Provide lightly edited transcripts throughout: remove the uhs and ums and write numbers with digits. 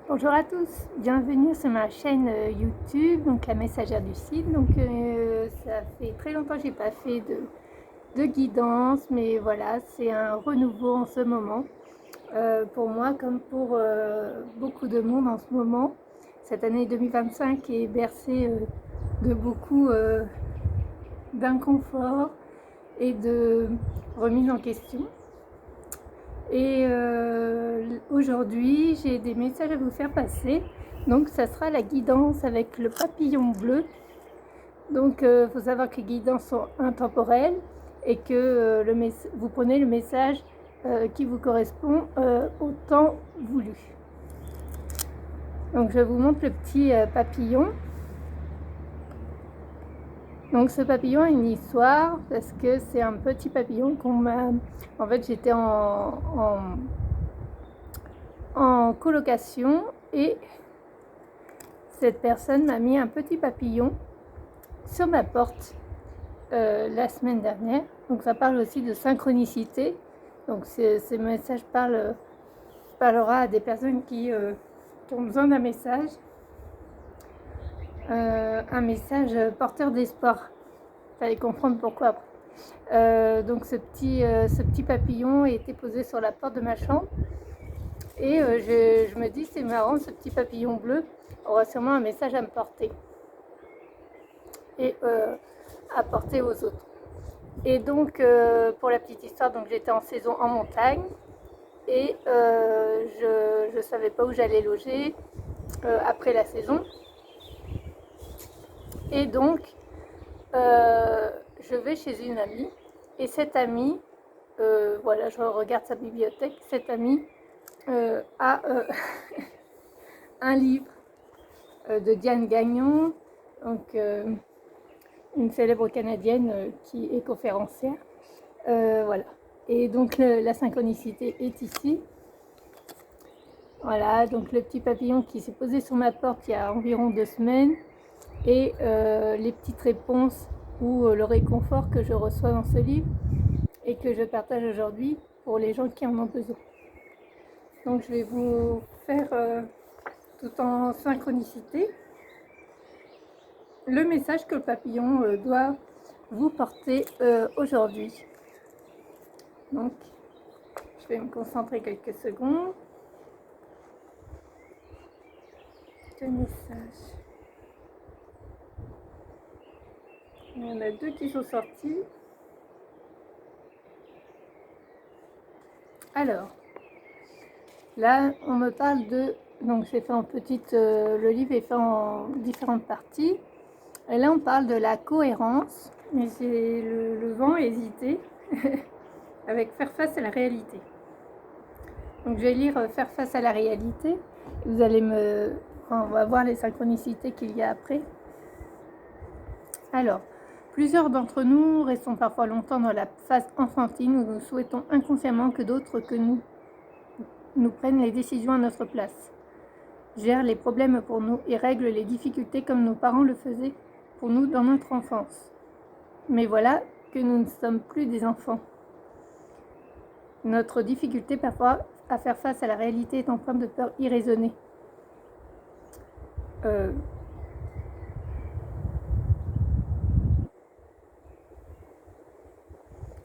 Bonjour à tous, bienvenue sur ma chaîne YouTube, donc la messagère du site. Ça fait très longtemps que j'ai pas fait de guidance, mais voilà, c'est un renouveau en ce moment. Pour moi, comme pour beaucoup de monde en ce moment, cette année 2025 est bercée de beaucoup d'inconfort et de remise en question. Et aujourd'hui, j'ai des messages à vous faire passer. Donc, ça sera la guidance avec le papillon bleu. Donc, il faut savoir que les guidances sont intemporelles et que vous prenez le message qui vous correspond au temps voulu. Donc, je vous montre le petit papillon. Donc, ce papillon a une histoire parce que c'est un petit papillon qu'on m'a. En fait, j'étais en colocation et cette personne m'a mis un petit papillon sur ma porte la semaine dernière. Donc ça parle aussi de synchronicité. Donc ce message parlera à des personnes qui ont besoin d'un message. Un message porteur d'espoir. Vous allez comprendre pourquoi après. Donc ce petit papillon a été posé sur la porte de ma chambre. Et je me dis, c'est marrant, ce petit papillon bleu aura sûrement un message à me porter et à porter aux autres. Et donc, pour la petite histoire, donc j'étais en saison en montagne et je ne savais pas où j'allais loger après la saison. Et donc, je vais chez une amie et cette amie, voilà, je regarde sa bibliothèque, cette amie a un livre de Diane Gagnon, donc une célèbre canadienne qui est conférencière. Voilà. Et donc la synchronicité est ici. Voilà, donc le petit papillon qui s'est posé sur ma porte il y a environ 2 semaines et les petites réponses ou le réconfort que je reçois dans ce livre et que je partage aujourd'hui pour les gens qui en ont besoin. Donc je vais vous faire tout en synchronicité le message que le papillon doit vous porter aujourd'hui. Donc, je vais me concentrer quelques secondes. Le message. Il y en a 2 qui sont sortis. Alors, là, on me parle de... Donc, c'est fait en petite... le livre est fait en différentes parties. Et là, on parle de la cohérence. Mais c'est le vent hésité avec faire face à la réalité. Donc, je vais lire faire face à la réalité. Vous allez on va voir les synchronicités qu'il y a après. Alors, plusieurs d'entre nous restons parfois longtemps dans la phase enfantine où nous souhaitons inconsciemment que d'autres que nous prennent les décisions à notre place, gèrent les problèmes pour nous et règlent les difficultés comme nos parents le faisaient pour nous dans notre enfance. Mais voilà que nous ne sommes plus des enfants. Notre difficulté parfois à faire face à la réalité est empreinte de peur irraisonnée.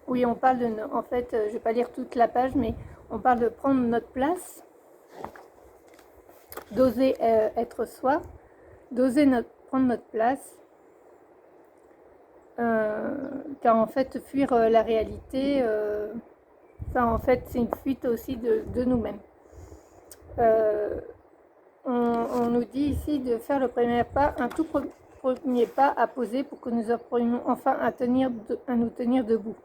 Oui, on parle de... En fait, je ne vais pas lire toute la page, mais on parle de prendre notre place, d'oser être soi, d'oser prendre notre place, car en fait, fuir la réalité, en fait, c'est une fuite aussi de nous-mêmes. On nous dit ici de faire le premier pas, un tout premier pas à poser pour que nous apprenions enfin à nous tenir debout.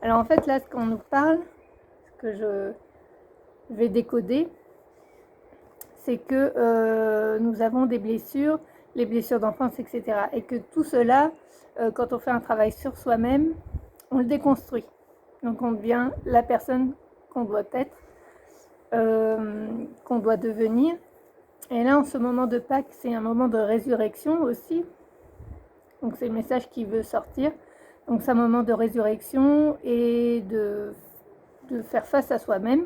Alors en fait, là, ce qu'on nous parle, ce que je vais décoder, c'est que nous avons des blessures, les blessures d'enfance, etc. Et que tout cela, quand on fait un travail sur soi-même, on le déconstruit. Donc on devient la personne qu'on doit être, qu'on doit devenir. Et là, en ce moment de Pâques, c'est un moment de résurrection aussi. Donc c'est le message qui veut sortir. Donc c'est un moment de résurrection et de faire face à soi-même.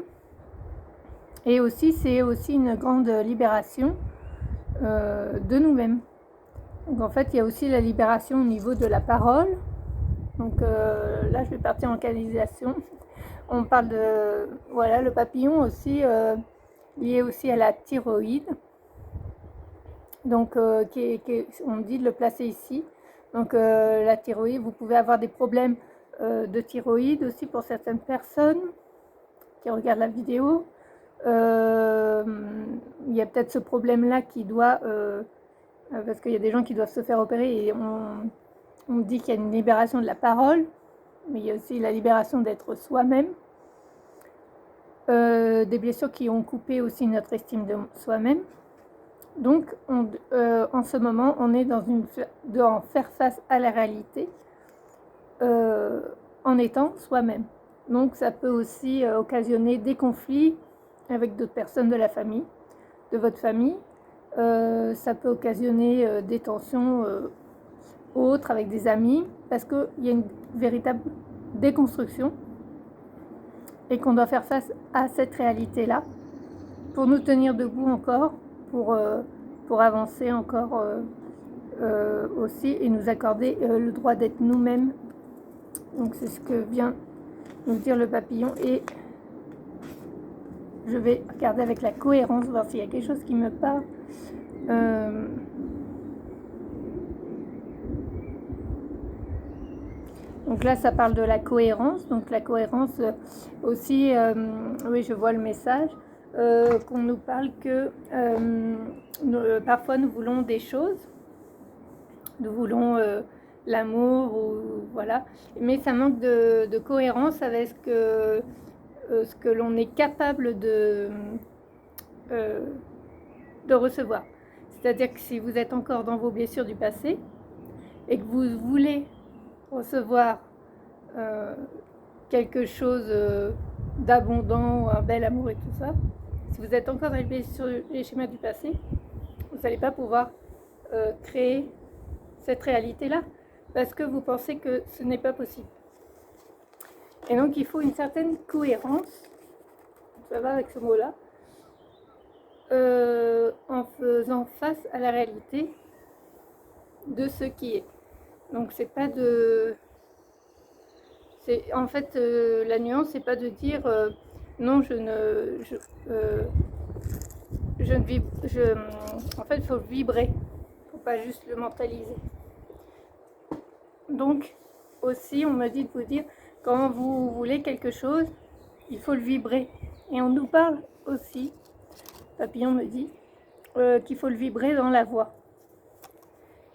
Et aussi, c'est aussi une grande libération de nous-mêmes. Donc en fait, il y a aussi la libération au niveau de la parole. Donc là, je vais partir en canalisation. On parle de, voilà, le papillon aussi, lié aussi à la thyroïde. Donc on me dit de le placer ici. Donc la thyroïde, vous pouvez avoir des problèmes de thyroïde aussi pour certaines personnes qui regardent la vidéo. Il y a peut-être ce problème-là qui doit, parce qu'il y a des gens qui doivent se faire opérer et on me dit qu'il y a une libération de la parole, mais il y a aussi la libération d'être soi-même. Des blessures qui ont coupé aussi notre estime de soi-même. Donc, en ce moment, on est dans faire face à la réalité en étant soi-même. Donc, ça peut aussi occasionner des conflits avec d'autres personnes de la famille, de votre famille. Ça peut occasionner des tensions autres avec des amis, parce qu'il y a une véritable déconstruction et qu'on doit faire face à cette réalité-là pour nous tenir debout encore, pour avancer encore aussi et nous accorder le droit d'être nous-mêmes. Donc c'est ce que vient nous dire le papillon et je vais regarder avec la cohérence, voir s'il y a quelque chose qui me parle. Donc là, ça parle de la cohérence. Donc la cohérence aussi, oui, je vois le message, qu'on nous parle que parfois nous voulons des choses, nous voulons l'amour, ou voilà, mais ça manque de cohérence avec ce que l'on est capable de recevoir. C'est-à-dire que si vous êtes encore dans vos blessures du passé et que vous voulez recevoir quelque chose d'abondant, un bel amour et tout ça, si vous êtes encore dans les schémas du passé, vous n'allez pas pouvoir créer cette réalité-là parce que vous pensez que ce n'est pas possible. Et donc il faut une certaine cohérence, ça va avec ce mot-là, en faisant face à la réalité de ce qui est. Donc c'est pas de... En fait, la nuance, c'est pas de dire non, je ne vibre. En fait, il faut vibrer, il ne faut pas juste le mentaliser. Donc, aussi, on m'a dit de vous dire, quand vous voulez quelque chose, il faut le vibrer. Et on nous parle aussi, Papillon me dit, qu'il faut le vibrer dans la voix.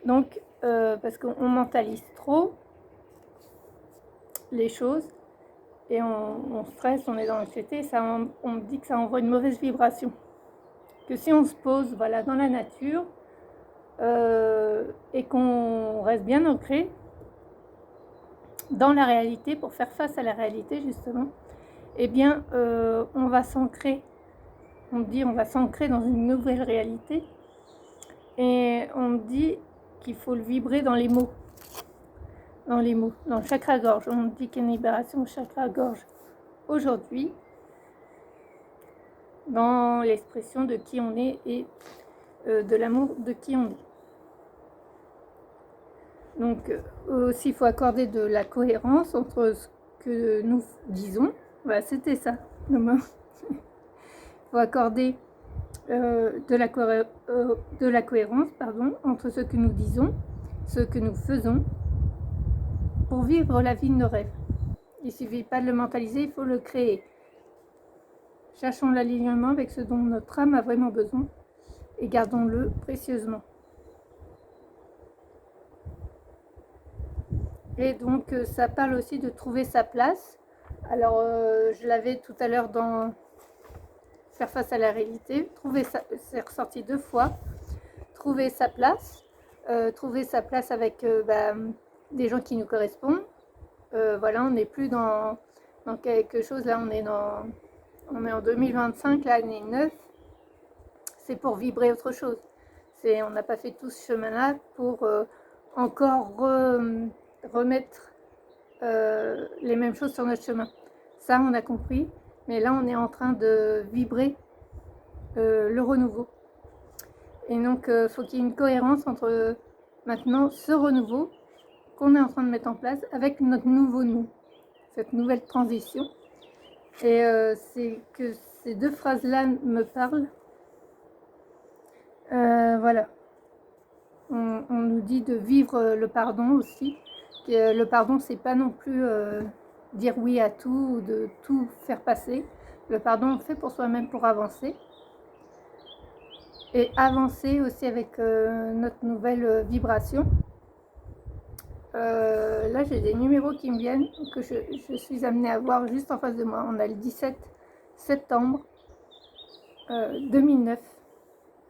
Donc, parce qu'on mentalise trop les choses et on stresse, on est dans l'anxiété, on me dit que ça envoie une mauvaise vibration. Que si on se pose voilà, dans la nature et qu'on reste bien ancré dans la réalité pour faire face à la réalité justement, eh bien on va s'ancrer, on me dit on va s'ancrer dans une nouvelle réalité et on me dit qu'il faut le vibrer dans les mots. Dans les mots, dans le chakra-gorge. On dit qu'il y a une libération au chakra-gorge aujourd'hui, dans l'expression de qui on est et de l'amour de qui on est. Donc aussi, il faut accorder de la cohérence entre ce que nous disons. Voilà, c'était ça, le mot. Il faut accorder de la cohérence entre ce que nous disons, ce que nous faisons, pour vivre la vie de nos rêves. Il ne suffit pas de le mentaliser, il faut le créer. Cherchons l'alignement avec ce dont notre âme a vraiment besoin et gardons-le précieusement. Et donc ça parle aussi de trouver sa place. Alors je l'avais tout à l'heure dans faire face à la réalité. C'est ressorti 2 fois. Trouver sa place. Trouver sa place avec des gens qui nous correspondent. Voilà, on n'est plus dans quelque chose, là on est en 2025, l'année 9, c'est pour vibrer autre chose. On n'a pas fait tout ce chemin-là pour encore remettre les mêmes choses sur notre chemin. Ça, on a compris, mais là on est en train de vibrer le renouveau. Et donc, il faut qu'il y ait une cohérence entre maintenant ce renouveau qu'on est en train de mettre en place avec notre nouveau nous, cette nouvelle transition. Et c'est que ces deux phrases-là me parlent. Voilà. On nous dit de vivre le pardon aussi. Le pardon, c'est pas non plus dire oui à tout ou de tout faire passer. Le pardon, on le fait pour soi-même pour avancer. Et avancer aussi avec notre nouvelle vibration. Là, j'ai des numéros qui me viennent, que je suis amenée à voir juste en face de moi. On a le 17 septembre 2009.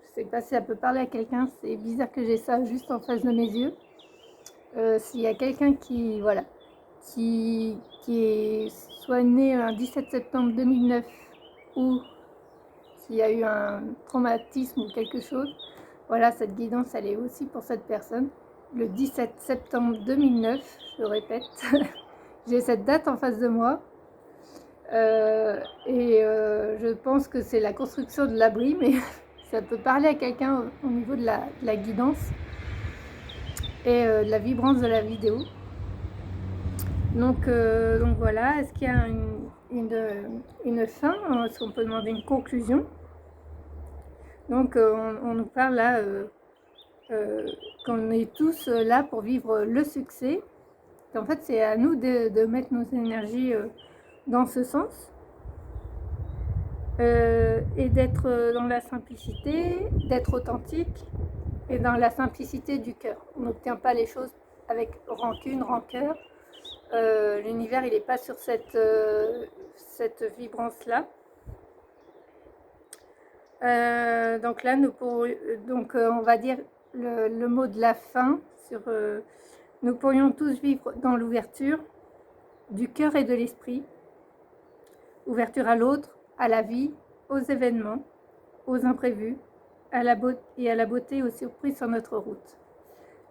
Je sais pas si ça peut parler à quelqu'un, c'est bizarre que j'ai ça juste en face de mes yeux. S'il y a quelqu'un qui, voilà, qui est soit né un 17 septembre 2009 ou s'il y a eu un traumatisme ou quelque chose, voilà, cette guidance, elle est aussi pour cette personne. Le 17 septembre 2009, je répète, j'ai cette date en face de moi. Je pense que c'est la construction de l'abri, mais ça peut parler à quelqu'un au niveau de la guidance et de la vibrance de la vidéo. Donc voilà, est-ce qu'il y a une fin? Est-ce qu'on peut demander une conclusion? Donc on nous parle là qu'on est tous là pour vivre le succès. Et en fait, c'est à nous de mettre nos énergies dans ce sens. Et d'être dans la simplicité, d'être authentique et dans la simplicité du cœur. On n'obtient pas les choses avec rancune, rancœur. L'univers, il n'est pas sur cette vibrance-là. Donc là, on va dire le mot de la fin sur nous pourrions tous vivre dans l'ouverture du cœur et de l'esprit, ouverture à l'autre, à la vie, aux événements, aux imprévus, et à la beauté, aux surprises sur notre route.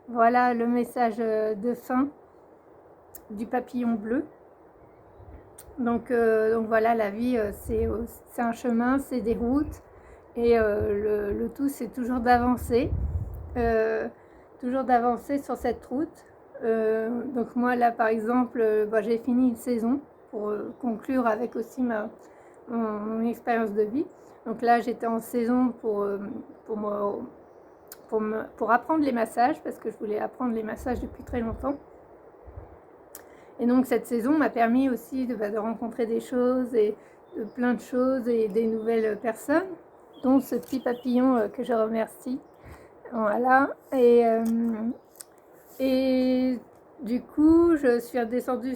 Voilà le message de fin du papillon bleu. Donc voilà, la vie, c'est un chemin, c'est des routes, et le tout, c'est toujours d'avancer sur cette route. Donc moi, là, par exemple, j'ai fini une saison pour conclure avec aussi mon expérience de vie. Donc là, j'étais en saison pour apprendre les massages, parce que je voulais apprendre les massages depuis très longtemps. Et donc cette saison m'a permis aussi de rencontrer des choses, et plein de choses, et des nouvelles personnes, dont ce petit papillon que je remercie. Voilà. Et du coup, je suis redescendue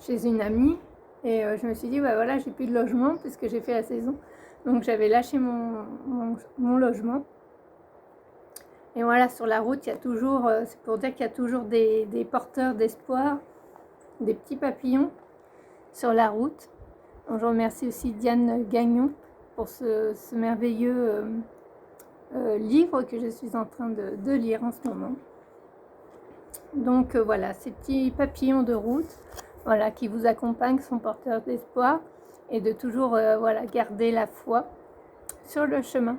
chez une amie, et je me suis dit, voilà, j'ai plus de logement puisque j'ai fait la saison. Donc j'avais lâché mon logement. Et voilà, sur la route, il y a toujours, c'est pour dire qu'il y a toujours des porteurs d'espoir, des petits papillons sur la route. Donc je remercie aussi Diane Gagnon pour ce merveilleux livre que je suis en train de lire en ce moment. Donc voilà, ces petits papillons de route, voilà, qui vous accompagnent, sont porteurs d'espoir, et de toujours garder la foi sur le chemin.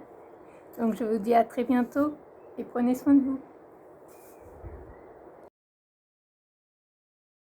Donc je vous dis à très bientôt et prenez soin de vous.